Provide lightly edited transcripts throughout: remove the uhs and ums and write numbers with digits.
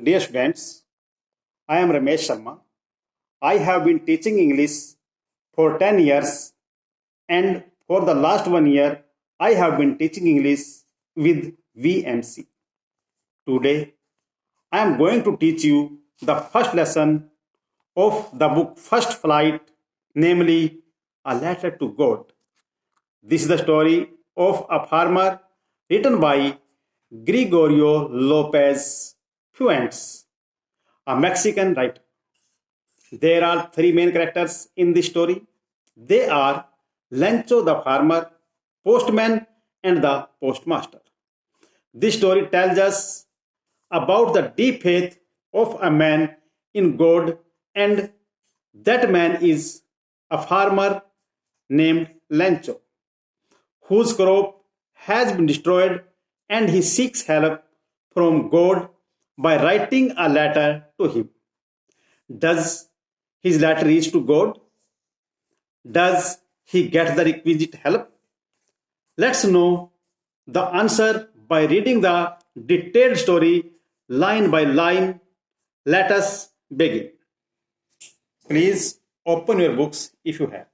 Dear students, I am Ramesh Sharma. I have been teaching English for 10 years, and for the last 1 year, I have been teaching English with VMC. Today, I am going to teach you the first lesson of the book First Flight, namely A Letter to God. This is the story of a farmer written by Gregorio Lopez Fuentes, a Mexican writer. There are three main characters in this story. They are Lencho the farmer, postman, and the postmaster. This story tells us about the deep faith of a man in God, and that man is a farmer named Lencho, whose crop has been destroyed, and he seeks help from God by writing a letter to him. Does his letter reach to God? Does he get the requisite help? Let's know the answer by reading the detailed story line by line. Let us begin. Please open your books if you have.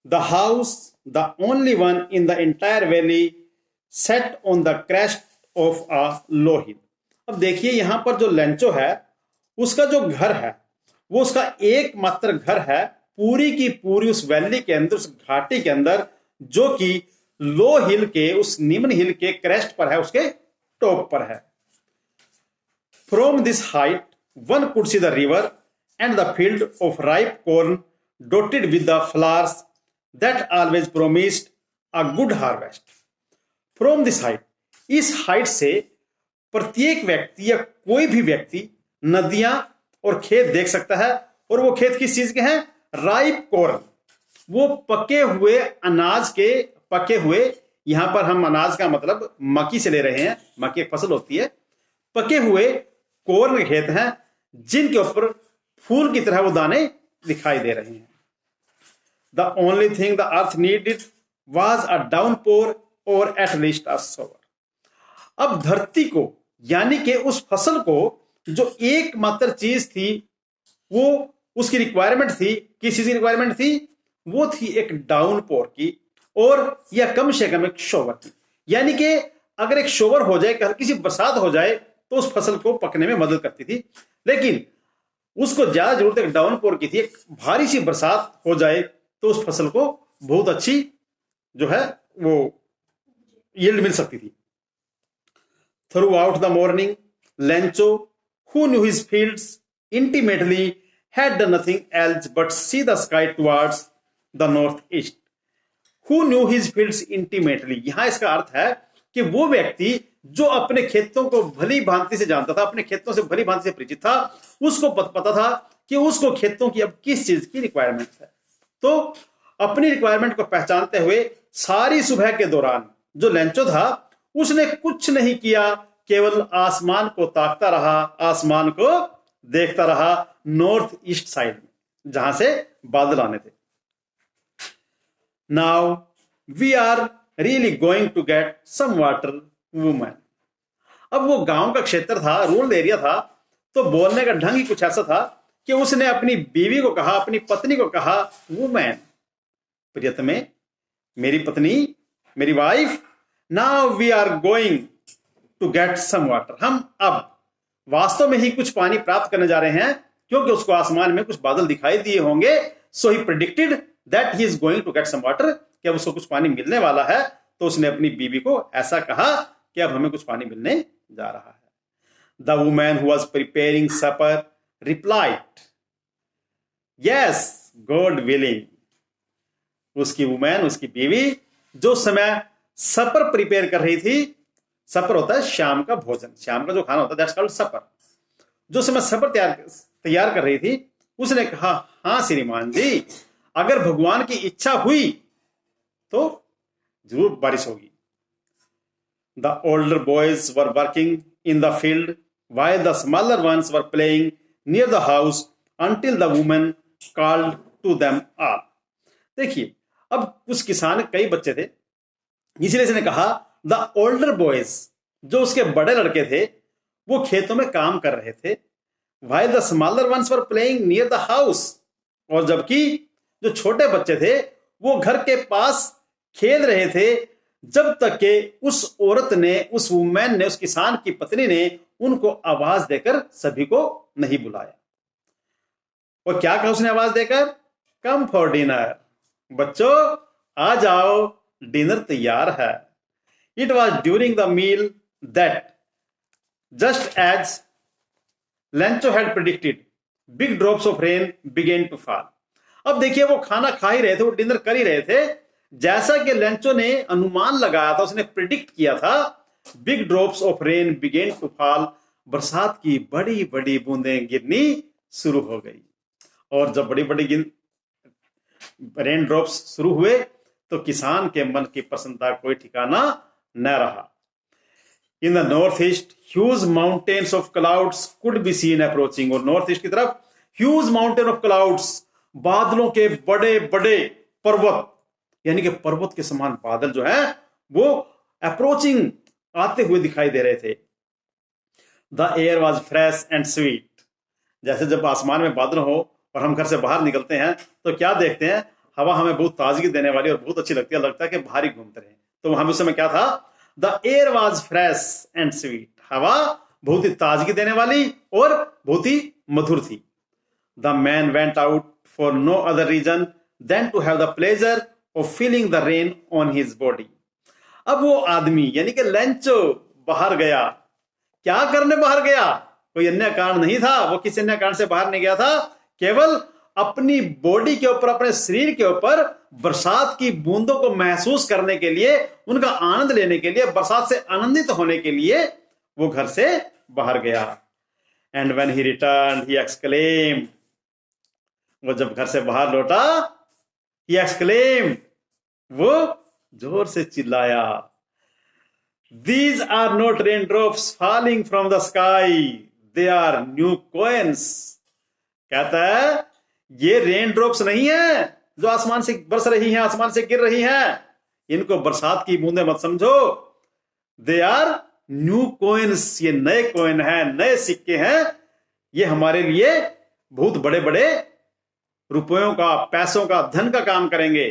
The house, the only one in the entire valley, set on the crest of a low hill. अब देखिए यहां पर जो Lencho है उसका जो घर है वो उसका एकमात्र घर है पूरी की पूरी उस वैली के अंदर, उस घाटी के अंदर, जो कि लो हिल के, उस निम्न हिल के क्रेस्ट पर है, उसके टॉप पर है. From this height one could see the river and the field of ripe corn dotted with the flowers that always promised a good harvest. From this height, इस हाइट से प्रत्येक व्यक्ति या कोई भी व्यक्ति नदियां और खेत देख सकता है. और वो खेत किस चीज के हैं? राइप कॉर्न, वो पके हुए अनाज के, पके हुए, यहां पर हम अनाज का मतलब मक्की से ले रहे हैं, मक्की एक फसल होती है. पके हुए कॉर्न के खेत हैं जिनके ऊपर फूल की तरह वो दाने दिखाई दे रहे हैं. The only thing the earth needed was a downpour और एट लीस्ट अ शॉवर. अब धरती को, यानी कि उस फसल को, जो एकमात्र चीज थी, वो उसकी रिक्वायरमेंट थी, किस चीज की रिक्वायरमेंट थी? वो थी एक डाउनपोर की, और या कम से कम एक शोवर की. यानी कि अगर एक शोवर हो जाए, हल्की सी बरसात हो जाए, तो उस फसल को पकने में मदद करती थी. लेकिन उसको ज्यादा जरूरत एक डाउनपोर की थी. एक भारी सी बरसात हो जाए तो उस फसल को बहुत अच्छी जो है वो यील्ड मिल सकती थी. Through out the morning Lencho, who knew his fields intimately, had done nothing else but see the sky towards the northeast. Who knew his fields intimately, यहां इसका अर्थ है कि वो व्यक्ति जो अपने खेतों को भली भांति से जानता था, अपने खेतों से भली भांति से परिचित था, उसको पता था कि उसको खेतों की अब किस चीज की रिक्वायरमेंट है. तो अपनी रिक्वायरमेंट को पहचानते हुए सारी सुबह के दौरान जो लेंचो था उसने कुछ नहीं किया, केवल आसमान को ताकता रहा, आसमान को देखता रहा, नॉर्थ ईस्ट साइड में, जहां से बादल आने थे. Now we are really going to get some water woman. अब वो गांव का क्षेत्र था, रूरल एरिया था, तो बोलने का ढंग ही कुछ ऐसा था कि उसने अपनी बीवी को कहा, अपनी पत्नी को कहा, वुमन, प्रियतमे, मेरी पत्नी, मेरी wife, now we are going to get some water. हम अब वास्तव में ही कुछ पानी प्राप्त करने जा रहे हैं, क्योंकि उसको आसमान में कुछ बादल दिखाई दिए होंगे. So he predicted that he is going to get some water, कि अब उसको कुछ पानी मिलने वाला है. तो उसने अपनी बीवी को ऐसा कहा कि अब हमें कुछ पानी मिलने जा रहा है. The woman who was preparing supper replied, yes God willing. उसकी वुमन, उसकी बीवी, जो समय सपर प्रिपेयर कर रही थी, सपर होता है शाम का भोजन, शाम का जो खाना होता है, दैट्स कॉल्ड सपर. जो समय सपर तैयार कर रही थी, उसने कहा, हां श्रीमान जी, अगर भगवान की इच्छा हुई तो जरूर बारिश होगी. The older boys were working in the field while the smaller ones were playing near the house until the woman called to them all. देखिए, अब कुछ किसान, कई बच्चे थे, इसलिए इसने कहा द ओल्डर बॉयज, जो उसके बड़े लड़के थे, वो खेतों में काम कर रहे थे। while the smaller ones were playing near the house, और जबकि जो छोटे बच्चे थे वो घर के पास खेल रहे थे, जब तक कि उस औरत ने, उस वुमेन ने, उस किसान की पत्नी ने उनको आवाज देकर सभी को नहीं बुलाया। और क्या कहा उसने आवाज देकर? कम फॉर डिनर, बच्चों आ जाओ, डिनर तैयार है। It was during the meal that just as Lencho had predicted big drops of rain began to fall. अब देखिए, वो खाना खा ही रहे थे, वो डिनर कर ही रहे थे, जैसा कि लेंचो ने अनुमान लगाया था, उसने प्रिडिक्ट किया था, big drops of rain began to fall, बरसात की बड़ी बड़ी बूंदें गिरनी शुरू हो गई। और जब बड़ी बड़ी रेन ड्रॉप्स शुरू हुए तो किसान के मन की प्रसन्नता कोई ठिकाना न रहा। In the north east huge mountains of clouds could be seen approaching, और नॉर्थ ईस्ट की तरफ ह्यूज माउंटेन ऑफ क्लाउड्स, बादलों के बड़े बड़े पर्वत, यानी कि पर्वत के समान बादल जो है वो अप्रोचिंग, आते हुए दिखाई दे रहे थे। The air was fresh and sweet, जैसे जब आसमान में बादल हो और हम घर से बाहर निकलते हैं तो क्या देखते हैं? हवा हमें बहुत ताजगी देने वाली और बहुत अच्छी लगती है, लगता है कि बाहर ही घूमते रहे। तो हम उस समय क्या था? The air was fresh and sweet, हवा बहुत ही ताजगी देने वाली और बहुत ही मधुर थी। The man went out for no other reason than to have the pleasure of feeling the rain on his body. अब वो आदमी यानी कि लेंचो बाहर गया। क्या करने बाहर गया? कोई अन्य कारण नहीं था, वो किसी अन्य कारण से बाहर नहीं गया था, केवल अपनी बॉडी के ऊपर, अपने शरीर के ऊपर बरसात की बूंदों को महसूस करने के लिए, उनका आनंद लेने के लिए, बरसात से आनंदित होने के लिए वो घर से बाहर गया। And when he return he exclaimed, वो जब घर से बाहर लौटा, ही एक्सक्लेम्ड, वो जोर से चिल्लाया, These are not raindrops falling from the sky, they are new coins। कहता है ये रेन ड्रॉप्स नहीं है जो आसमान से बरस रही हैं, आसमान से गिर रही हैं, इनको बरसात की बूंदें मत समझो। दे आर न्यू कॉइन्स, ये नए कॉइन हैं, नए सिक्के हैं, ये हमारे लिए बहुत बड़े बड़े रुपयों का, पैसों का, धन का काम करेंगे।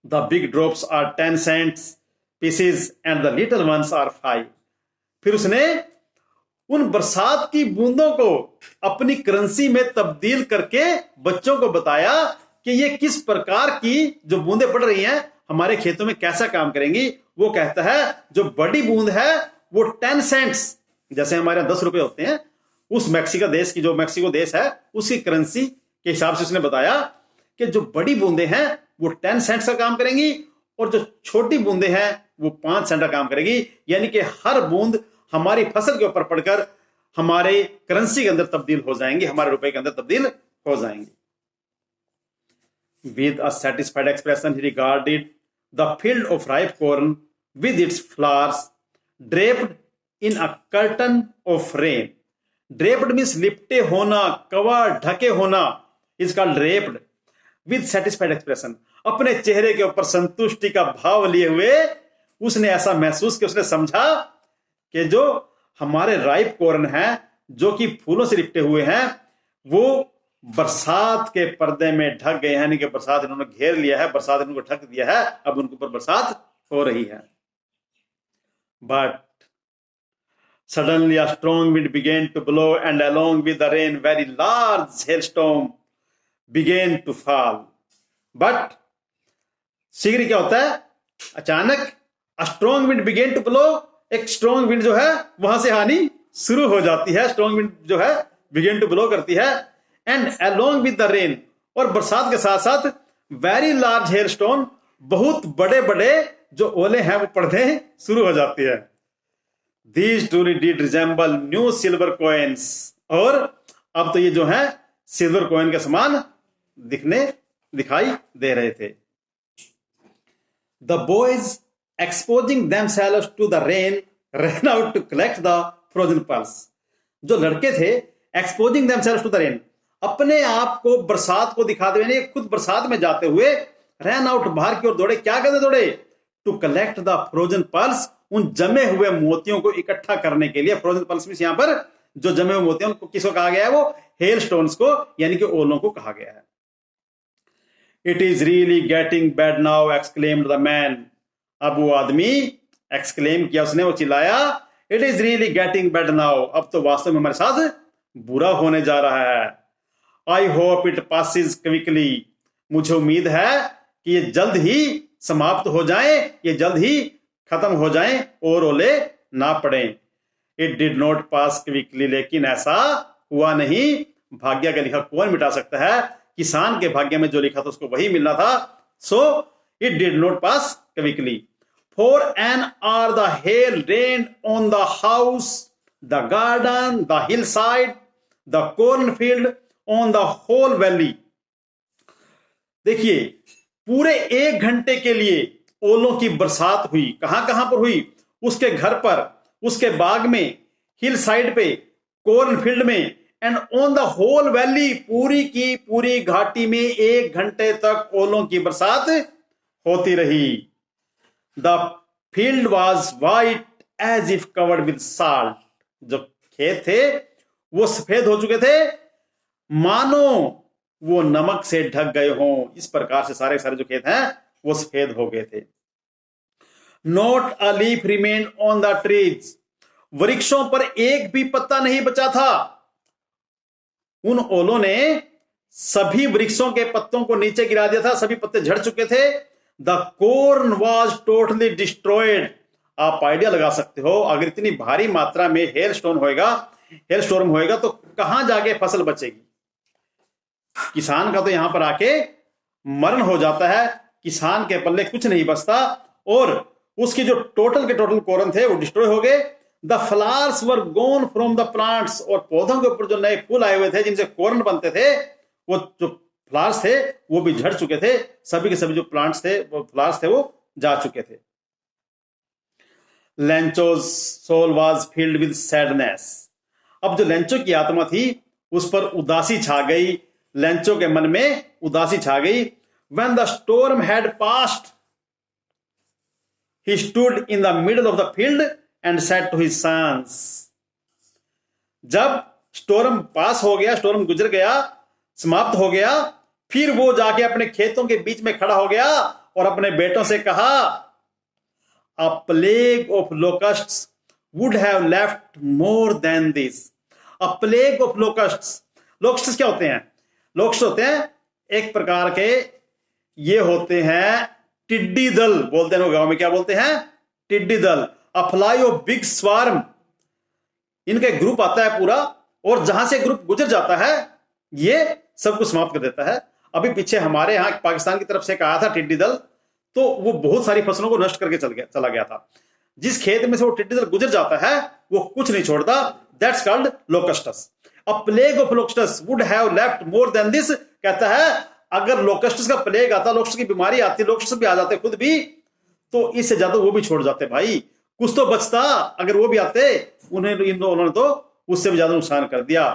The big drops are 10 cents pieces and the little ones are 5। फिर उसने उन बरसात की बूंदों को अपनी करेंसी में तब्दील करके बच्चों को बताया कि ये किस प्रकार की जो बूंदें पड़ रही हैं हमारे खेतों में कैसा काम करेंगी। वो कहता है जो बड़ी बूंद है वो 10 cents, जैसे हमारे 10 रुपए होते हैं, उस मैक्सिको देश की, जो मैक्सिको देश है उसकी करेंसी के हिसाब से उसने बताया कि जो बड़ी बूंदें हैं वो 10 cents का काम करेंगी और जो छोटी बूंदें हैं वो 5 cents का काम करेगी। यानी कि हर बूंद हमारी फसल के ऊपर पड़कर हमारे करेंसी के अंदर तब्दील हो जाएंगी, हमारे रुपए के अंदर तब्दील हो जाएंगी। With a satisfied expression he regarded the field of ripe corn with its flowers draped in a curtain of rain। Draped means लिपटे होना, कवर ढके होना, is called draped। With satisfied expression, अपने चेहरे के ऊपर संतुष्टि का भाव लिए हुए उसने ऐसा महसूस किया, उसने समझा कि जो हमारे राइप कॉर्न हैं जो कि फूलों से लिपटे हुए हैं वो बरसात के पर्दे में ढक गए हैं, यानी कि बरसात इन्होंने घेर लिया है, बरसात इनको ढक दिया है, अब उनके ऊपर बरसात हो रही है। But suddenly a strong wind began to blow and along with the rain very large hailstorm began to fall। But शीघ्र क्या होता है, अचानक strong wind began to blow, एक स्ट्रॉन्ग विंड जो है वहां से आनी शुरू हो जाती है, स्ट्रॉन्ग विंड जो है बिगेन टू ब्लो करती है। And along with the rain, और बरसात के साथ साथ वेरी लार्ज हेलस्टोन, बहुत बड़े बड़े जो ओले हैं वो पड़ने शुरू हो जाती है। These truly did resemble new silver coins, और अब तो ये जो है सिल्वर कॉइन के समान दिखाई दे रहे थे। The boys exposing themselves to the rain ran out to collect the frozen pearls। जो लड़के थे exposing themselves to the rain, अपने आप को बरसात को दिखाते हुए, खुद बरसात में जाते हुए ran out, बाहर की ओर दौड़े। क्या करते दौड़े? To collect the frozen pearls, उन जमे हुए मोतियों को इकट्ठा करने के लिए, फ्रोजन पल्स मींस यहां पर जो जमे हुए मोतियों को किसको कहा गया है, वो हेल स्टोन्स को यानी कि ओलों को कहा गया है। It is really getting bad now exclaimed the man. अब वो आदमी एक्सक्लेम किया, उसने, वो चिल्लाया, it is really getting bad now, अब तो वास्तव में हमारे साथ बुरा होने जा रहा है। I hope it passes quickly, मुझे उम्मीद है कि ये जल्द ही समाप्त हो जाए, ये जल्द ही खत्म हो जाए और ओले ना पड़े। It did not pass quickly, लेकिन ऐसा हुआ नहीं। भाग्य का लिखा कौन मिटा सकता है? किसान के भाग्य में जो लिखा था उसको वही मिलना था। So it did not pass quickly. For an hour the hail rained on the house, the garden, the hillside, the cornfield, on the whole valley. देखिए, पूरे 1 घंटे के लिए ओलों की बरसात हुई। कहां कहां पर हुई? उसके घर पर, उसके बाग में, हिल साइड पे, कॉर्नफील्ड में, and on the whole valley, पूरी की पूरी घाटी में 1 घंटे तक ओलों की बरसात होती रही। The field was white as if covered with salt, जो खेत थे वो सफेद हो चुके थे मानो वो नमक से ढक गए हों। इस प्रकार से सारे सारे जो खेत हैं वो सफेद हो गए थे। Not a leaf remain on the trees, वृक्षों पर एक भी पत्ता नहीं बचा था। उन ओलों ने सभी वृक्षों के पत्तों को नीचे गिरा दिया था, सभी पत्ते झड़ चुके थे। The corn was totally destroyed. आप आइडिया लगा सकते हो, अगर इतनी भारी मात्रा में हेल स्टॉर्म होएगा तो कहां जाके फसल बचेगी? किसान का तो यहां पर आके मरण हो जाता है, किसान के पल्ले कुछ नहीं बचता, और उसकी जो टोटल के टोटल कॉर्न थे वो डिस्ट्रॉय हो गए। The flowers were gone from the plants, और पौधों के ऊपर जो नए फूल आए हुए थे जिनसे कॉर्न बनते थे, वो जो फ्लावर्स थे वो भी झड़ चुके थे। सभी के सभी जो प्लांट्स थे, वो फ्लावर्स थे, वो जा चुके थे। Lencho's soul was filled with sadness. अब जो लेंचो की आत्मा थी उस पर उदासी छा गई, लेंचो के मन में उदासी छा गई। When the storm had passed, he stood in the middle of the field and said to his sons. जब स्टोर्म पास हो गया, स्टोर्म गुजर गया, समाप्त हो गया, फिर वो जाके अपने खेतों के बीच में खड़ा हो गया और अपने बेटों से कहा, A plague of locusts would have left more than this. A plague of locusts. Locusts क्या होते हैं? लोक्स्ट होते हैं एक प्रकार के, ये होते हैं टिड्डी दल, बोलते हैं गांव में, क्या बोलते हैं? टिड्डी दल। अफ्लाई ऑफ बिग स्वार्म, इनका ग्रुप आता है पूरा, और जहां से ग्रुप गुजर जाता है ये सबको समाप्त कर देता है। अभी पीछे हमारे यहां पाकिस्तान की तरफ से कहा था टिड्डी दल, तो वो बहुत सारी फसलों को नष्ट करके चला गया था। जिस खेत में से वो टिड्डी दल गुजर जाता है वो कुछ नहीं छोड़ता। That's called locusts. A plague of locusts would have left more than this, कहता है अगर लोकस्टस का प्लेग आता, लोकस्टस की बीमारी आती, लोकस्टस भी आ जाते खुद भी, तो इससे ज्यादा वो भी छोड़ जाते भाई, कुछ तो बचता। अगर वो भी आते, उन्होंने तो उससे भी ज्यादा नुकसान कर दिया।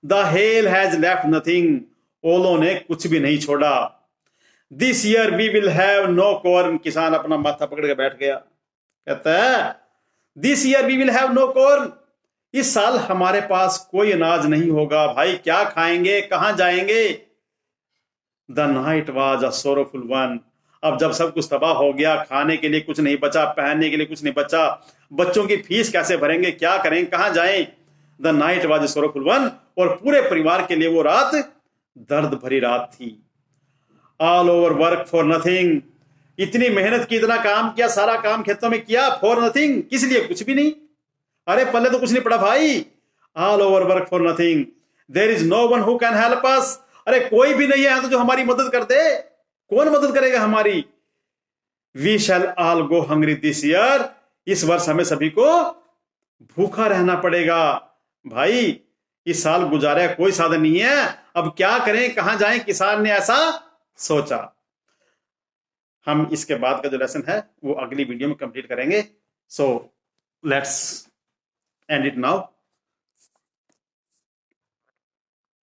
The hail has left nothing, ओलों ने कुछ भी नहीं छोड़ा। This year we will have no corn, किसान अपना माथा पकड़ के बैठ गया, कहता है this year we will have no corn, इस साल हमारे पास कोई अनाज नहीं होगा। भाई क्या खाएंगे, कहां जाएंगे? The night was a sorrowful one, अब जब सब कुछ तबाह हो गया, खाने के लिए कुछ नहीं बचा, पहनने के लिए कुछ नहीं बचा, बच्चों की फीस कैसे भरेंगे, क्या करेंगे, कहां जाएं? The night was a sorrowful one, और पूरे परिवार के लिए वो रात दर्द भरी रात थी। All over work for nothing, इतनी मेहनत की, इतना काम किया, सारा काम खेतों में किया, फॉर नथिंग, किस लिए? कुछ भी नहीं। अरे पल्ले तो कुछ नहीं पड़ा भाई। All over work for nothing, there is no one who can help us, अरे कोई भी नहीं है तो जो हमारी मदद कर दे। कौन मदद करेगा हमारी? We shall all go hungry this year, इस वर्ष हमें सभी को भूखा रहना पड़ेगा। भाई इस साल गुजारे कोई साधन नहीं है, अब क्या करें, कहां जाएं? किसान ने ऐसा सोचा। हम इसके बाद का जो लेसन है वो अगली वीडियो में कंप्लीट करेंगे। So let's end it now.